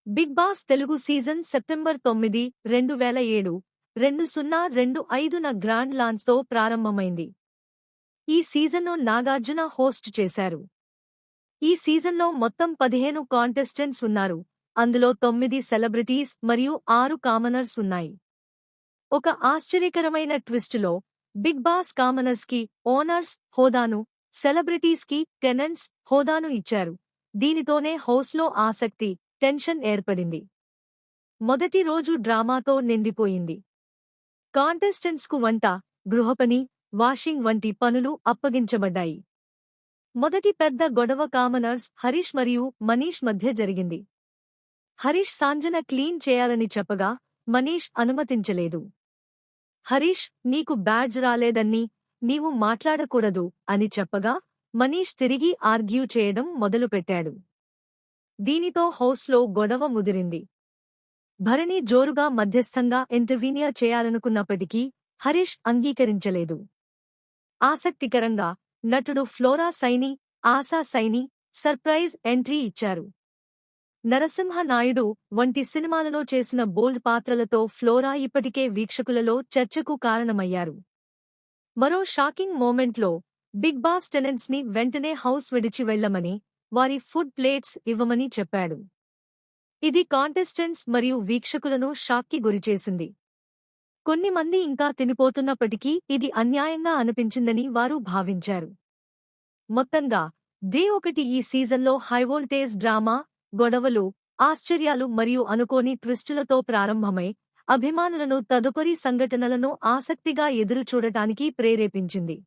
Big Boss Telugu season September 9, 2007, 2025న grand లాంచ్తో ప్రారంభమైంది. ఈ సీజన్ను నాగార్జున హోస్ట్ చేశారు. ఈ సీజన్లో మొత్తం 15 కాంటెస్టెంట్స్ ఉన్నారు. అందులో 9 సెలబ్రిటీస్ మరియు 6 కామనర్స్ ఉన్నాయి. ఒక ఆశ్చర్యకరమైన ట్విస్టులో బిగ్ బాస్ కామనర్స్కి ఓనర్స్ హోదాను, సెలబ్రిటీస్కి టెనెంట్స్ హోదాను ఇచ్చారు. దీనితోనే హౌస్లో ఆసక్తి, టెన్షన్ ఏర్పడింది. మొదటి రోజు డ్రామాతో నిండిపోయింది. కాంటెస్టెంట్స్కు వంట, గృహపని, వాషింగ్ వంటి పనులు అప్పగించబడ్డాయి. మొదటి పెద్ద గొడవ కామనర్స్ హరీష్ మరియు మనీష్ మధ్య జరిగింది. హరీష్ సాంజన క్లీన్ చేయాలని చెప్పగా మనీష్ అనుమతించలేదు. హరీష్, నీకు బ్యాడ్జ్ రాలేదన్నీ, నీవు మాట్లాడకూడదు అని చెప్పగా మనీష్ తిరిగి ఆర్గ్యూ చేయడం మొదలుపెట్టాడు. దీనితో హౌస్లో గొడవ ముదిరింది. భరణి జోరుగా మధ్యస్థంగా ఇంటర్వీనియర్ చేయాలనుకున్నప్పటికీ హరీష్ అంగీకరించలేదు. ఆసక్తికరంగా నటుడు flora Saini, ASHA Saini surprise entry ఇచ్చారు. నరసింహ నాయుడు వంటి సినిమాలలో చేసిన బోల్డ్ పాత్రలతో ఫ్లోరా ఇప్పటికే వీక్షకులలో చర్చకు కారణమయ్యారు. మరో షాకింగ్ మోమెంట్లో బిగ్ బాస్ టెనెంట్స్ని వెంటనే హౌస్ విడిచి వెళ్లమని, వారి ఫుడ్ ప్లేట్స్ ఇవ్వమని చెప్పాడు. ఇది కాంటెస్టెంట్స్ మరియు వీక్షకులను షాక్కి గురిచేసింది. కొన్ని మంది ఇంకా తినిపోతున్నప్పటికీ ఇది అన్యాయంగా అనిపించిందని వారు భావించారు. మొత్తంగా డే 1 ఈ సీజన్లో హైవోల్టేజ్ డ్రామా, గొడవలు, ఆశ్చర్యాలు మరియు అనుకోని ట్విస్టులతో ప్రారంభమై అభిమానులను తదుపరి సంఘటనలను ఆసక్తిగా ఎదురుచూడటానికి ప్రేరేపించింది.